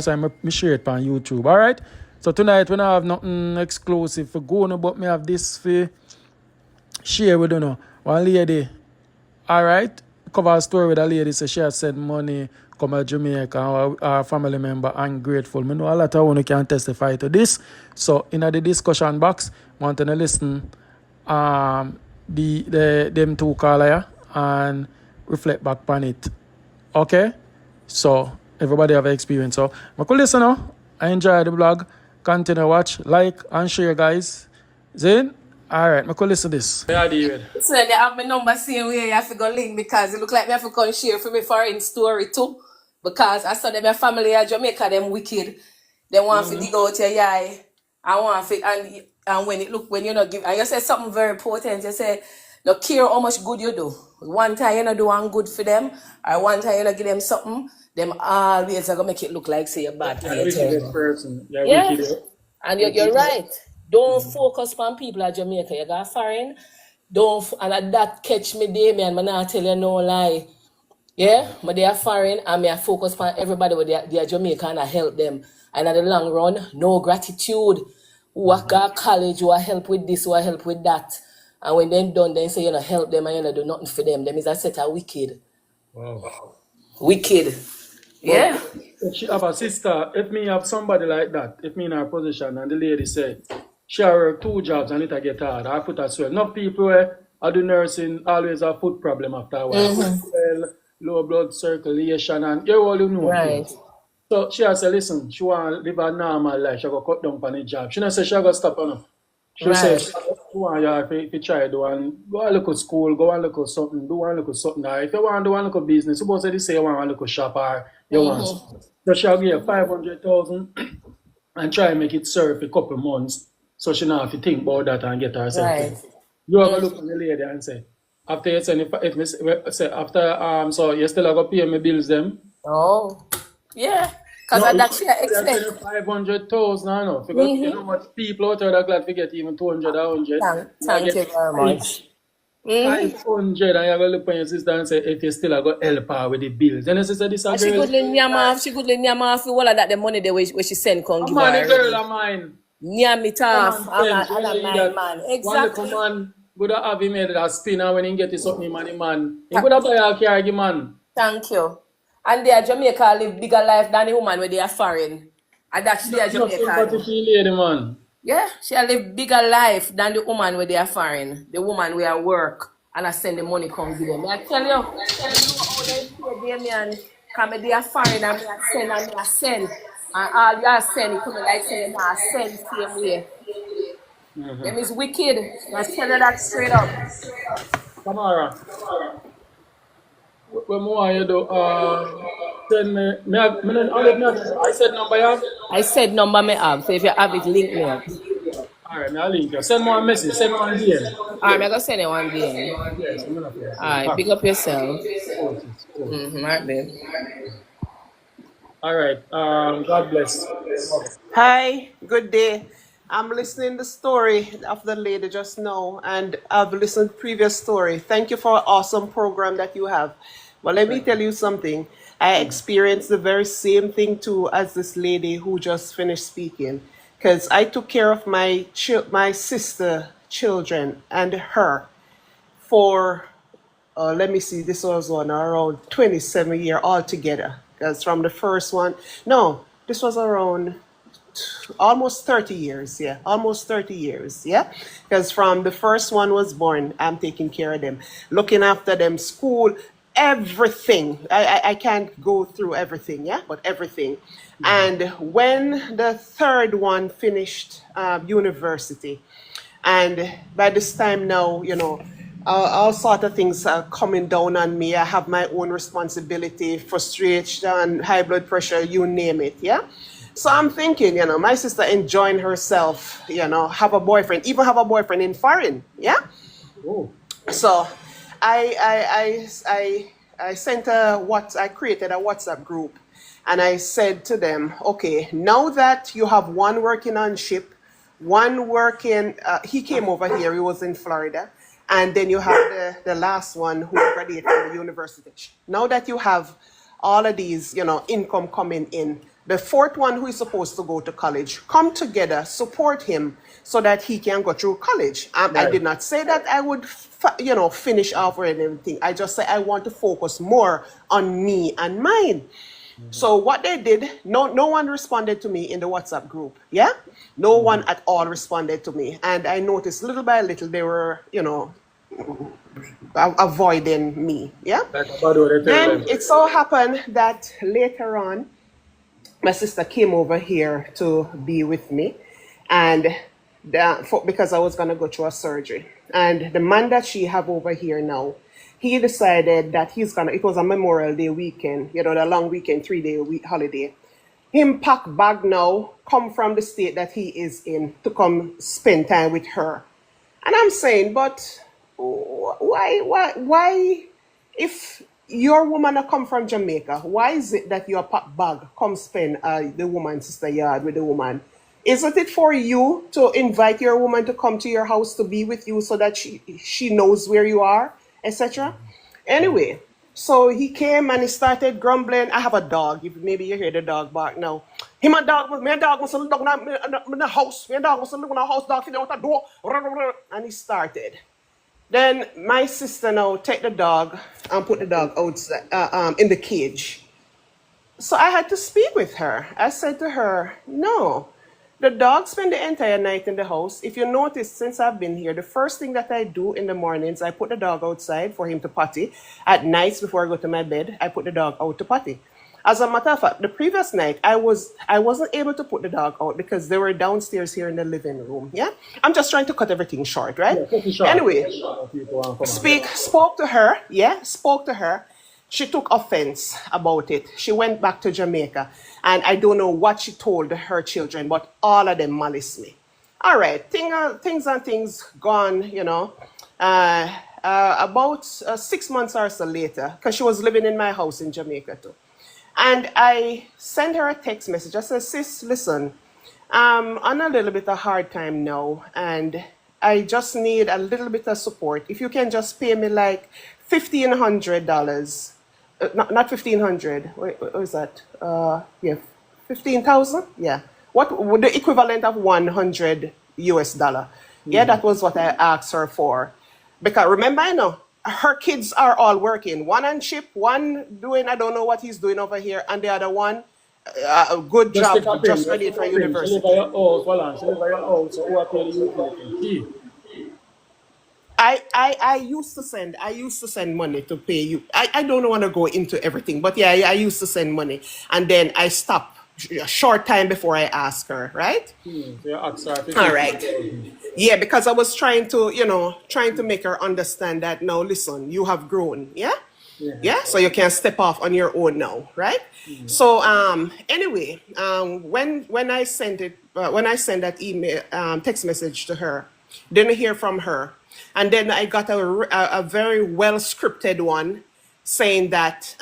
So I share it on YouTube. All right. So tonight we don't have nothing exclusive for going, but me have this for share with you know. One lady, all right, cover a story with a lady. So she has sent money come to Jamaica. Our family member Ungrateful. I know a lot of one can testify to this. So in the discussion box, want to listen them two caller and reflect back on it. Okay? So everybody have an experience. So I could listen now. I enjoy the blog. Continue watch, like and share, guys. Zane? Alright, I could listen to this. Yeah, David. So they have my number same way you have to go link because it look like me have to come share for me foreign story too. Because I saw them my family in Jamaica, them wicked. They want to dig out your eye. I want to and when you not give and you say something very important, you say no care how much good you do. One time you not do one good for them, or one time you not give them something, them always are gonna make it look like say you're bad. You're a wicked person. Yeah. And you're right. Don't focus on people at Jamaica. You got foreign. And that catch me there, man. I'm not tell you no lie. Yeah, but they are foreign and me I focus on everybody with they are Jamaican and I help them. And in the long run, no gratitude. Who I got college, who I help with this, who I help with that. And when they're done, they say you know help them and you know do nothing for them. Them is a set of wicked. Wow. Wicked. Yeah. If she have a sister, if me have somebody like that, if me in her position and the lady say she work 2 jobs and it get hard, her foot as well. Enough people are do nursing always have foot problem after a while. Well, low blood circulation and you all you know. Right. So she has said, listen, she want to live a normal life. She go cut down on the job. She not say she go stop on her. She say she want you to try do and go and look at school, go and look at something, do and look at something. Or if you want to do and look at business, suppose they say you want to look at shop or you want. So she'll give you 500,000 and try and make it serve for a couple months. So she not have to think about that and get herself. Right. You have to look at the lady and say, after you send so you still have to pay my bills them. Oh. Yeah. Because that's your expect. 500,000 I know. Because you know what people out there are glad to get even 200 or 100. Thank you very much. 500 and you have to look at your sister and say if you still have to help her with the bills. Then your sister disagree. She could nyam off all of that the money the way she send come give her. The girl of mine. Nyam it off. I'm a man. Exactly. One man would have him made that spin and when he get his something money man. He would have buy a car man. Thank you. And they are Jamaica live bigger life than the woman where they are foreign. And that's they are Jamaica. Lady, man. Yeah, she live bigger life than the woman where they are foreign. The woman where I work and I send the money come give them. I tell you how they pay them come they are foreign and I send. And all you are sending come like saying I send same way. Them is wicked. I tell you that straight up. Tamara. When more you do send me I said number you have? I said number me have. So if you have it, link me up. Alright, I'll link you. Send me a message, send me one DM. Alright, I'm gonna send you one DM. Yes, I'm gonna play. Alright, pick up yourself. Alright, babe. Alright, God bless. Hi, good day. I'm listening the story of the lady just now, and I've listened previous story. Thank you for an awesome program that you have. But let me tell you something. I experienced the very same thing too as this lady who just finished speaking, because I took care of my sister children and her for let me see, this was around 27 years altogether. Because from the first one, no, this was around almost 30 years, yeah, almost 30 years, yeah, because from the first one was born, I'm taking care of them, looking after them, school, everything. I can't go through everything, yeah, but everything. And when the third one finished university, and by this time now, you know, all sort of things are coming down on me. I have my own responsibility, frustration, high blood pressure, you name it, yeah. So I'm thinking, you know, my sister enjoying herself, you know, have a boyfriend, even have a boyfriend in foreign, yeah. Oh. So I sent I created a WhatsApp group, and I said to them, okay, now that you have one working on ship, one working, he came over here, he was in Florida, and then you have the last one who graduated from the university. Now that you have all of these, you know, income coming in, the fourth one who is supposed to go to college, come together, support him so that he can go through college. I did not say that I would, finish off or anything. I just said I want to focus more on me and mine. So what they did, no one responded to me in the WhatsApp group. Yeah, no one at all responded to me, and I noticed little by little they were, avoiding me. Yeah. Then it so happened that later on, my sister came over here to be with me, and because I was gonna go through a surgery, and the man that she have over here now, he decided that it was a Memorial Day weekend, the long weekend, 3-day holiday. Him pack bag now, come from the state that he is in to come spend time with her. And I'm saying, but why, if your woman come from Jamaica, why is it that your pack bag come spend the woman's sister yard with the woman? Isn't it for you to invite your woman to come to your house to be with you so that she knows where you are, etc.? Anyway, so he came and he started grumbling. I have a dog. Maybe you hear the dog bark now. My dog must look in the house. My dog must look in the house. Dog sitting out the door. And he started. Then my sister now take the dog and put the dog outside in the cage. So I had to speak with her. I said to her, no. The dog spent the entire night in the house. If you notice, since I've been here, the first thing that I do in the mornings, I put the dog outside for him to potty. At nights, before I go to my bed, I put the dog out to potty. As a matter of fact, the previous night, I wasn't able to put the dog out because they were downstairs here in the living room. Yeah, I'm just trying to cut everything short, right? Yeah, anyway, spoke to her. Yeah, spoke to her. She took offense about it. She went back to Jamaica, and I don't know what she told her children, but all of them malice me. All right, things gone, about 6 months or so later, because she was living in my house in Jamaica too. And I sent her a text message. I said, sis, listen, I'm on a little bit of hard time now, and I just need a little bit of support. If you can just pay me like $1,500. Not 1,500. What is that? Yeah, 15,000. Yeah. What would the equivalent of $100 US? Yeah, that was what I asked her for. Because remember, her kids are all working. One on ship, one doing I don't know what he's doing over here, and the other one, a good job, just ready for university. I used to send money to pay you. I don't want to go into everything, but yeah, I used to send money, and then I stopped a short time before I asked her, right? All right. Yeah, because I was trying to make her understand that now, listen, you have grown, yeah? Yeah, so you can step off on your own now, right? So anyway, when I sent that email text message to her, didn't hear from her. And then I got a very well scripted one saying that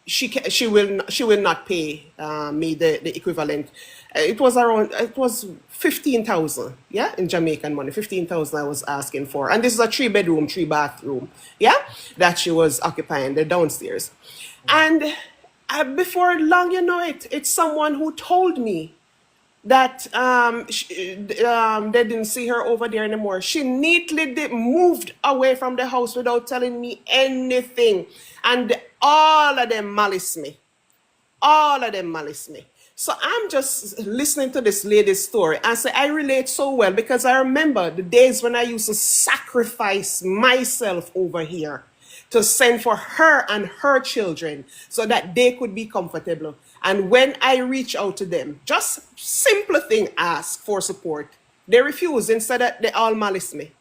she will not pay me the equivalent. It was 15,000, yeah, in Jamaican money. 15,000 I was asking for, and this is a 3-bedroom, 3-bathroom, yeah, that she was occupying the downstairs. And before long, it's someone who told me that they didn't see her over there anymore. She neatly moved away from the house without telling me anything. And all of them malice me. All of them malice me. So I'm just listening to this lady's story and say I relate so well because I remember the days when I used to sacrifice myself over here to send for her and her children so that they could be comfortable. And when I reach out to them, just simple thing, ask for support, they refuse. Instead, they all malice me.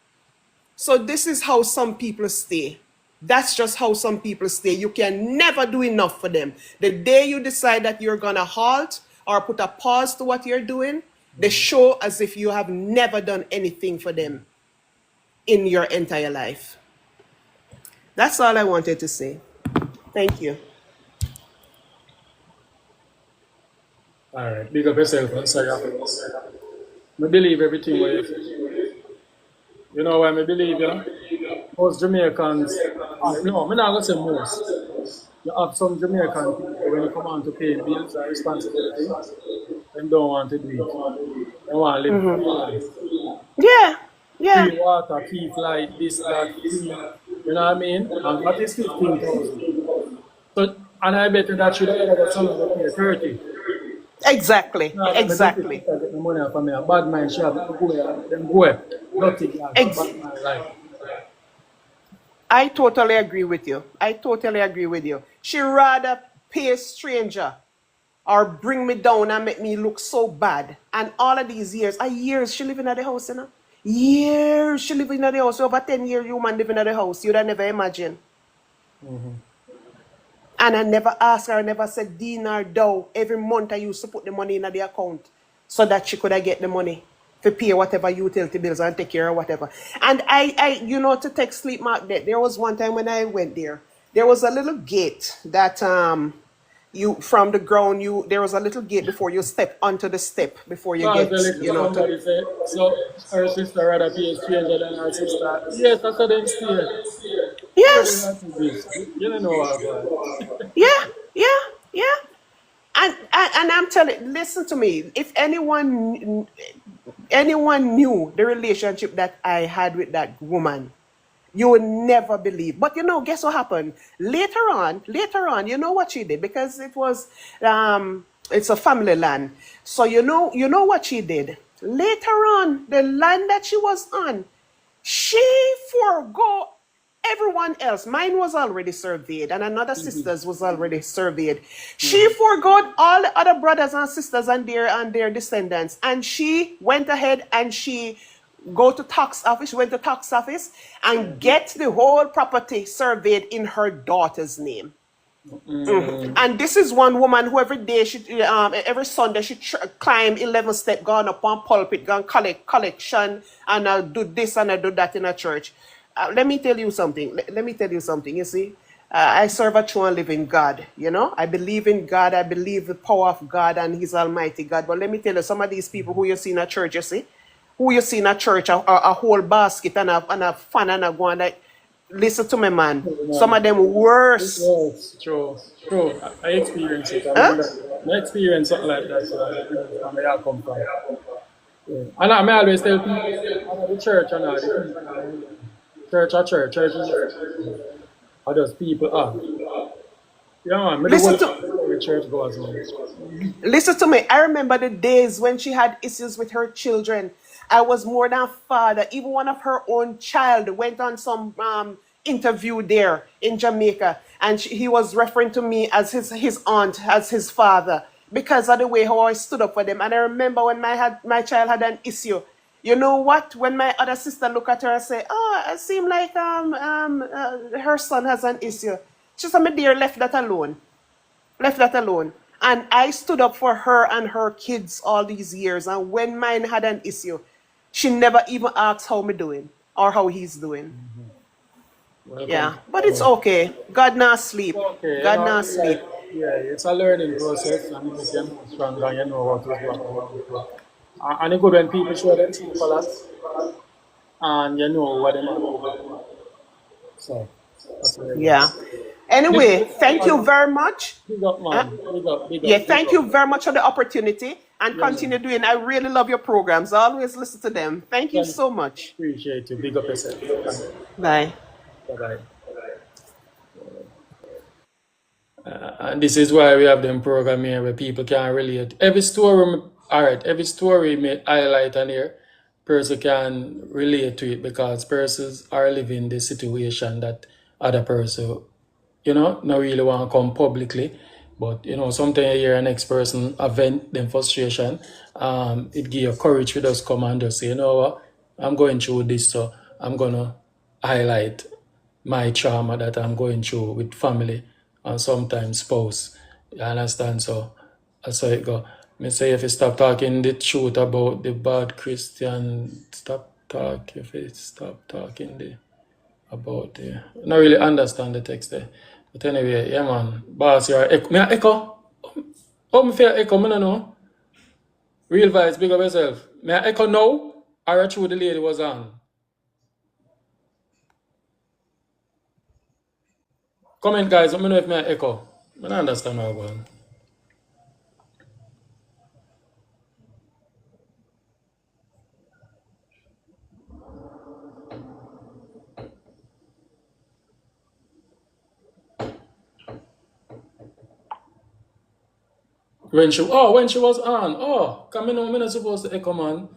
So this is how some people stay. That's just how some people stay. You can never do enough for them. The day you decide that you're going to halt or put a pause to what you're doing, they show as if you have never done anything for them in your entire life. That's all I wanted to say. Thank you. All right, big up yourself. I believe everything what you say. You know why I believe, most Jamaicans, no, I'm not going to say most. You have some Jamaican people when it come on to paying bills and responsibility, them don't want to do it. They want to live free life. Yeah, yeah. Free water, free flight, this, that, free. You know what I mean? And that is 15,000. So, and I bet you that should have got someone to pay 30. Exactly, Now, I think if exactly. I get the money from me, a bad mind, she have to go, them go, dirty girl, Ex- bad mind life. I totally agree with you. I totally agree with you. She rather pay a stranger or bring me down and make me look so bad. And all of these years she living at the house, you know. Years she living at the house. Over 10 years, you man living at the house. You'd have never imagine. And I never asked her, I never said dinar dough. Every month I used to put the money in the account so that she could get the money to pay whatever utility bills and take care of whatever. And to take sleep mark there was one time when I went there was a little gate that you from the ground there was a little gate before you step onto the step before you get Somebody said, so her sister rather pay a stranger than her sister. Yes, that's how them stay. yes, You don't know what God. yeah, yeah, yeah. And I'm telling, listen to me. If anyone knew the relationship that I had with that woman, you would never believe. But guess what happened? Later on, you know what she did? Because it's a family land. So you know what she did? Later on, the land that she was on, she forgo everyone else. Mine was already surveyed, and another sister's was already surveyed. She forgot all the other brothers and sisters and their descendants, and she went ahead and she went to tax office and get the whole property surveyed in her daughter's name. And this is one woman who every day every Sunday she climb 11 step, gone up on pulpit, gone collect collection, and do this and do that in a church. Let me tell you something. Let me tell you something. You see, I serve a true and living God. I believe in God. I believe the power of God and His Almighty God. But let me tell you, some of these people who you see in a church, you see, who you see in a church, a whole basket and a fan and a go and like, listen to me, man. Some of them worse. Yes, true. I experience it. I Huh? mean, I experience something like that. So from where I come from. Yeah. And I always tell people, I'm at the church and all, church is how does people are. Yeah, man, Listen the to church goes on. Listen to me. I remember the days when she had issues with her children. I was more than father. Even one of her own child went on some interview there in Jamaica, and he was referring to me as his aunt, as his father, because of the way how I stood up for them. And I remember when my child had an issue. You know what? When my other sister look at her and say, "Oh, it seems like her son has an issue," she said, "My dear, left that alone." And I stood up for her and her kids all these years. And when mine had an issue, she never even asked how me doing or how he's doing. Welcome. Yeah, but it's okay. God not sleep. Okay, God not sleep. it's a learning process and you get more stronger and you know what is what you want to. And it's good when people show their true colors and you know what they are. So, that's what it Yeah. is. Anyway, thank you Man. very much. Big up, Uh, man. yeah, Big thank up. you very much for the opportunity and Yeah, man. continue doing. I really love your programs. I always listen to them. Thank you Thank so much. Appreciate you. Big up yourself. Thank you. Bye. Bye-bye. And this is why we have them program here where people can relate. Every story may highlight on here. Person can relate to it because persons are living the situation that other person, not really want to come publicly. But, sometimes you hear a next person vent them frustration. It give you courage to just come and just say, you know what, I'm going through this, so I'm going to highlight my trauma that I'm going through with family and sometimes spouse. You understand? So that's how it go. Me say if you stop talking the truth about the bad Christian, if you stop talking about the not really understand the text there. But anyway, yeah man. Boss, you're echo. Me a echo? Oh, me feel echo, me no know. Real vibes, big up yourself. Me a echo now? Or a true the lady was on? Comment guys, let me know if me a echo. I don't understand how one. When she was on. Oh, come in, I'm not supposed to echo man.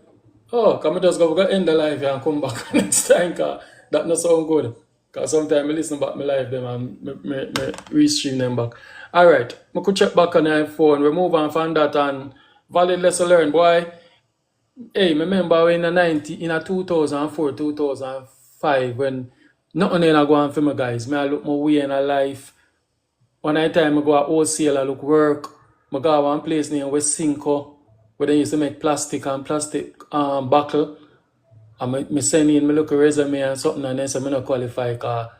Oh, come just go end the live and come back next time, cause that not sound good. Cause sometimes I listen back my live them and me restream them back. Alright, I could check back on the phone. We move on from that and valid lesson learned, boy. Hey, remember when in a 2004, 2005 when nothing ain't going for me guys. Me I look my way in a life. One night time I go at wholesale, I look work. I go to one place named West Cinco, where they used to make plastic buckle. And me send in my look a resume and something and then say I not qualify because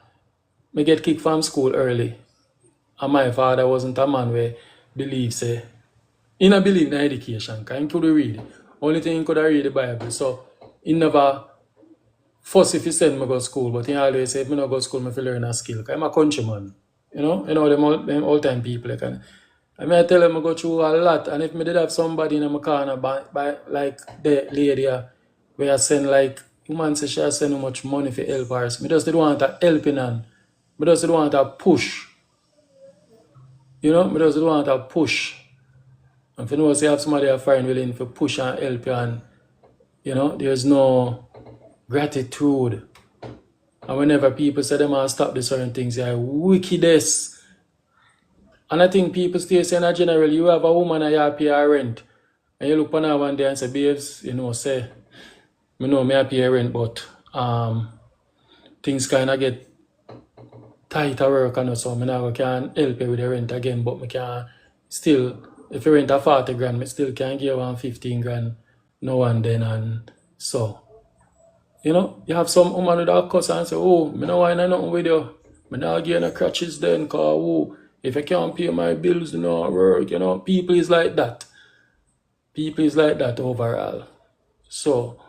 I get kicked from school early. And my father wasn't a man where believe say he not believe in education because he could read. Only thing he could read the Bible. So he never force if he send me go to school, but he always say if I not go to school, I feel learn a skill. Because I'm a countryman. You know them old time people. Like, and I tell them I go through a lot. And if I did have somebody in my corner by like the lady where I send like woman say she send how much money for help her. I just don't want a helping hand. I just don't want a push. You know, I just don't want a push. And if you know say you have somebody a friend willing to push and help you and you know, there's no gratitude. And whenever people say they must stop the certain things, they're wickedness. And I think people still say in general, you have a woman and you pay her rent. And you look on her one day and say, babes, you know, say, I know me pay rent, but things kind of get tight at work and so I can't help you with the rent again, but I can still, if you rent a 40 grand, I still can give you 15 grand now and then and so. You know, you have some woman with a cuss and say, oh, I don't want nothing with you. I don't give you no crutches then, because oh, if I can't pay my bills, do not work, you know. People is like that. People is like that overall. So,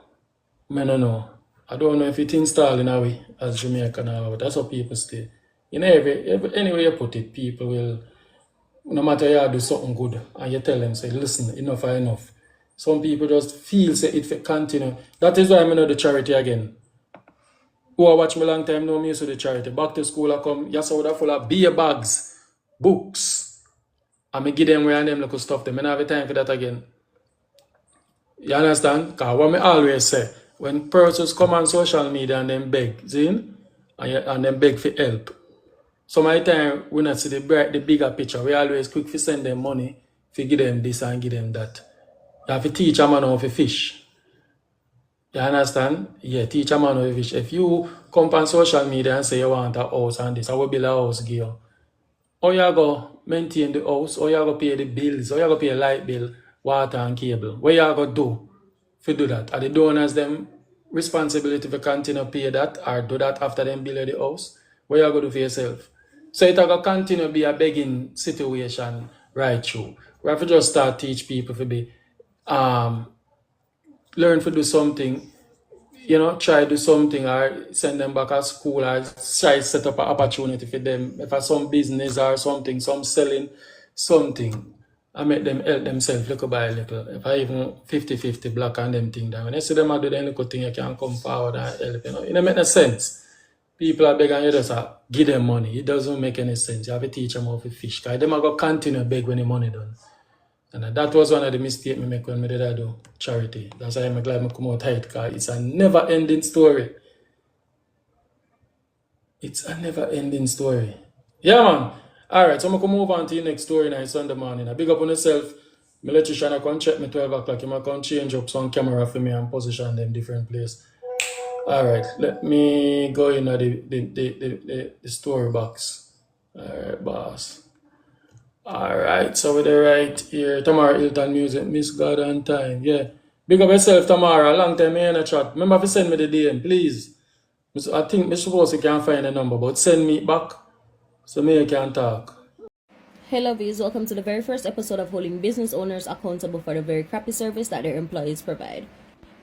I don't know. I don't know if it's installed in a way as Jamaican or but that's how people stay. You know, anyway you put it, people will, no matter you do something good and you tell them, say, listen, enough are enough. Some people just feel say it for continue. That is why I know the charity again. Who I watch me long time know me used to the charity. Back to school I come, yes, I would have full of beer bags, books. And me give them where and them little stuff. Them. I don't have time for that again. You understand? Because what I always say, when persons come on social media and them beg, see? And them beg for help. Some of the time we not see the bigger picture. We always quick to send them money, to give them this and give them that. You have to teach a man how to fish. You understand? Yeah, teach a man how to fish. If you come on social media and say you want a house and this, I will build a house give you. How you go maintain the house, how you go pay the bills, how you go pay a light bill, water and cable. What you go do to do that? Are the donors them responsibility to continue to pay that or do that after them build the house? What you go do for yourself? So it will continue to be a begging situation right through. We have to just start teach people to be learn to do something, you know, try to do something or send them back to school or try to set up an opportunity for them. If it's some business or something, some selling something, I make them help themselves little by little. If I even 50-50 block on them thing down. When I see them do the little thing, you can come forward and help, you know. It don't make no sense. People are begging you just give them money. It doesn't make any sense. You have to teach them how to fish. Because them are going to continue to beg when the money done. And that was one of the mistakes I make when I did I do charity. That's why I'm glad I come out tight, because it's a never-ending story. It's a never-ending story. Yeah, man. Alright, so I'm going to move on to the next story now Sunday morning. I big up on yourself. My electrician come check me 12 o'clock. He might come change up some camera for me and position them different place. Alright, let me go in the story box. Alright, boss. Alright, so we're right here. Tamara Hilton Music, Miss God on Time. Yeah. Big up yourself, Tamara. Long time in a chat. Remember to send me the DM, please. I think I suppose you can find a number, but send me back so me can talk. Hello, Viz. Welcome to the very first episode of holding business owners accountable for the very crappy service that their employees provide.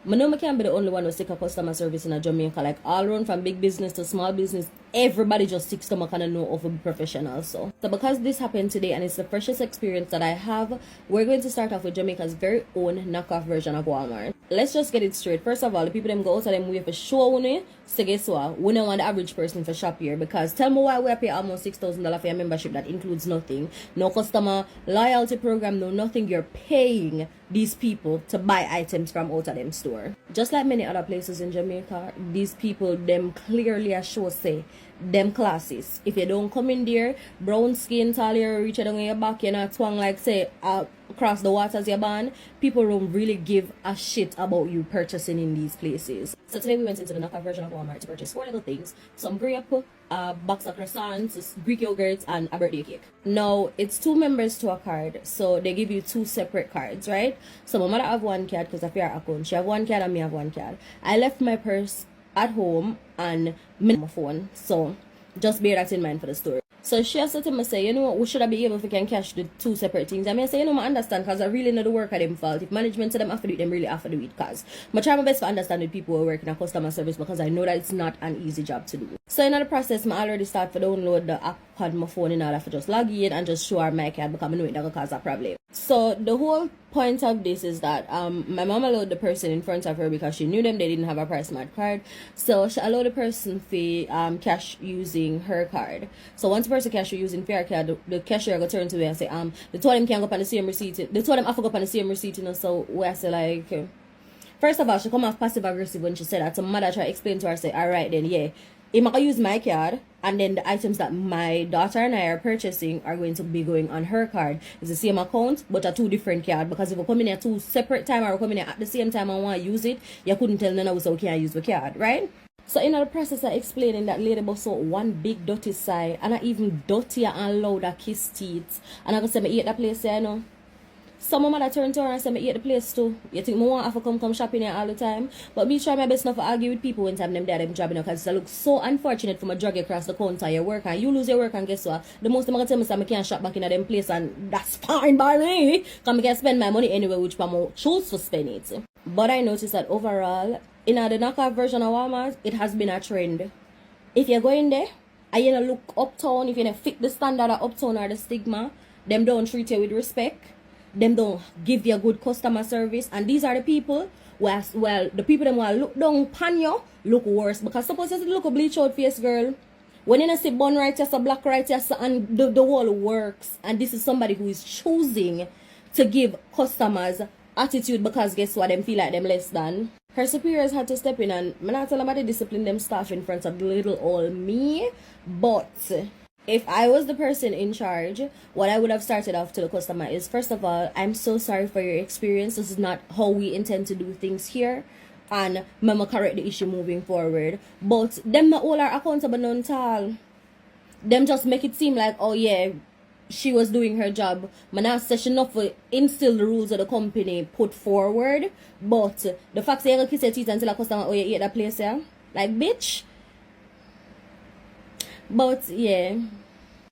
I know I can't be the only one who stick a customer service in a Jamaica. Like all run from big business to small business everybody just sticks to kind of know of a professional. So because this happened today and it's the freshest experience that I have, we're going to start off with Jamaica's very own knockoff version of Walmart. Let's just get it straight. First of all, the people them go out of them way for show you. So guess what? We don't want the average person for shop here, because tell me why we pay almost $6,000 for your membership that includes nothing, no customer loyalty program, no nothing. You're paying these people to buy items from out of them store. Just like many other places in Jamaica, these people them clearly a show say them classes. If you don't come in there, brown skin, tall hair, reach down in your back, you're not twang like say across the waters you're born, people don't really give a shit about you purchasing in these places. So today we went into the knockoff version of Walmart to purchase 4 little things: some grape, a box of croissants, Greek yogurts, and a birthday cake. Now, it's 2 members to a card, so they give you 2 separate cards, right? So my mother have 1 card because of her account. She have 1 card and me have 1 card. I left my purse at home and my phone, so just bear that in mind for the story. So she has said to me, say, you know, we should have been able if we can cash the 2 separate things. I mean, I say, you know, I understand, because I really know the work at them fault. If management to them have to do it, them really have to do it, because I try my best to understand with people who work in a customer service, because I know that it's not an easy job to do. So in the process, I already start to download the app on my phone in order to just log in and just show her my card, because I know it doesn't cause a problem. So the whole point of this is that my mom allowed the person in front of her, because she knew them, they didn't have a price smart card, so she allowed the person to cash using her card. So once the person cash using her card, the cashier go turn to me and say the 2 of them can't go up on the same receipt, the 2 of them have to go up on the same receipt, you know. So we say like, first of all, she come off passive aggressive when she said that. So my mother try to explain to her, say, alright then, yeah, I'm gonna use my card, and then the items that my daughter and I are purchasing are going to be going on her card. It's the same account, but a 2 different card, because if we come in at 2 separate time, or we come in at the same time and want to use it, you couldn't tell none of us how we can use the card, right? So in the process of explaining that, lady bust out 1 big dirty sigh, and I even dirtier and louder kiss teeth, and I go say, I eat that place there, you know. So my mother turned to her and said, I eat the place too. You think I want to come shopping here all the time? But me try my best not to argue with people when time them there them job, you know, because it looks so unfortunate for my drag you across the counter, your work, and you lose your work, and guess what? The most I'm going to tell me is I can't shop back in them place, and that's fine by me, because I can spend my money anywhere which I choose to spend it. But I noticed that overall, in the knockoff version of Walmart, it has been a trend. If you're going there, and you look uptown, if you fit the standard of uptown or the stigma, them don't treat you with respect. Them don't give you a good customer service, and these are the people where, well, the people them will look down upon you, look worse, because suppose you look a bleach out face girl, when you see bun right, you see black right, you see, and the whole works, and this is somebody who is choosing to give customers attitude, because guess what, them feel like them less than. Her superiors had to step in, and I'm not telling them to discipline them staff in front of the little old me, but if I was the person in charge, what I would have started off to the customer is, first of all, I'm so sorry for your experience. This is not how we intend to do things here, and Mama correct the issue moving forward. But them not all are accountable none at all. Them just make it seem like, oh yeah, she was doing her job. Man, say she not for instill the rules of the company put forward. But the fact that you're gonna kiss your teeth and tell a customer, oh, you eat that place, yeah? Like, bitch. But yeah,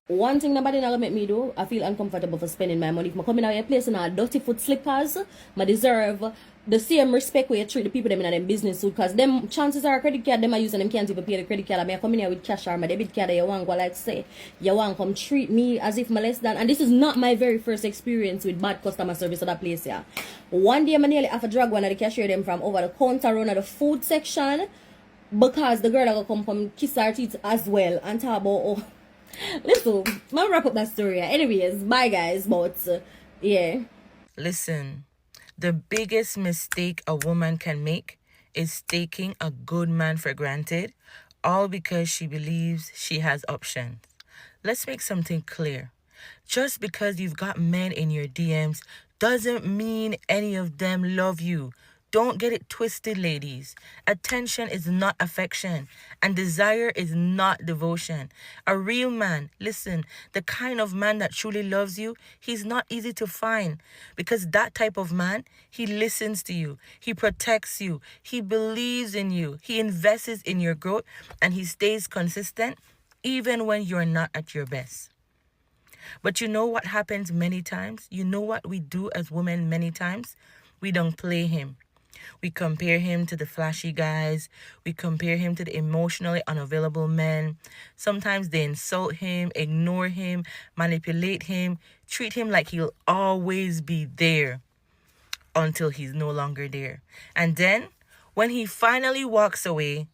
one thing nobody not gonna make me do, I feel uncomfortable for spending my money. If I come in a place in a dirty foot slippers, I deserve the same respect where you treat the people them in them business suit, because them chances are credit card them are using them can't even pay the credit card. I mean, I come in here with cash or my debit card, you want go like say you want come treat me as if I'm less than. And this is not my very first experience with bad customer service at that place. Yeah, one day I nearly have to drag one of the cashier them from over the counter around the food section, because the girl that will come from kiss her teeth as well and talk about, oh, listen, I'll wrap up that story. Anyways, bye guys, but yeah. Listen, the biggest mistake a woman can make is taking a good man for granted, all because she believes she has options. Let's make something clear. Just because you've got men in your DMs doesn't mean any of them love you. Don't get it twisted, ladies. Attention is not affection, and desire is not devotion. A real man, listen, the kind of man that truly loves you, he's not easy to find, because that type of man, he listens to you, he protects you, he believes in you, he invests in your growth, and he stays consistent even when you're not at your best. But you know what happens many times? You know what we do as women many times? We don't play him. We compare him to the flashy guys. We compare him to the emotionally unavailable men. Sometimes they insult him, ignore him, manipulate him, treat him like he'll always be there until he's no longer there. And then, when he finally walks away,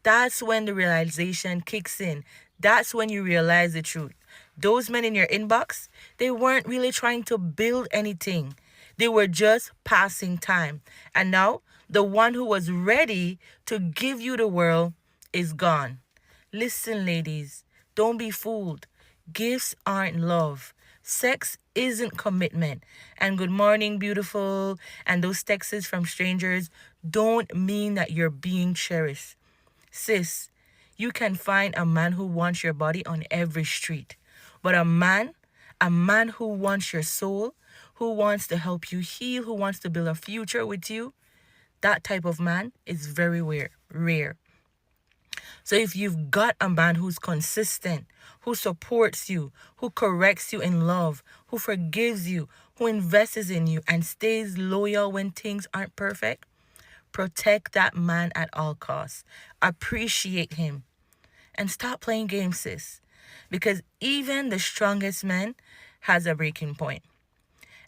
that's when the realization kicks in. That's when you realize the truth. Those men in your inbox, they weren't really trying to build anything. They were just passing time. And now, the one who was ready to give you the world is gone. Listen, ladies, don't be fooled. Gifts aren't love. Sex isn't commitment. And good morning, beautiful, and those texts from strangers don't mean that you're being cherished. Sis, you can find a man who wants your body on every street. But a man who wants your soul, who wants to help you heal, who wants to build a future with you, that type of man is very rare. So if you've got a man who's consistent, who supports you, who corrects you in love, who forgives you, who invests in you and stays loyal when things aren't perfect, protect that man at all costs. Appreciate him. And stop playing games, sis. Because even the strongest man has a breaking point.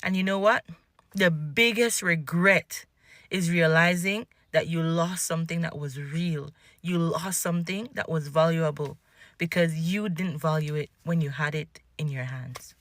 And you know what? The biggest regret is realizing that you lost something that was real. You lost something that was valuable because you didn't value it when you had it in your hands.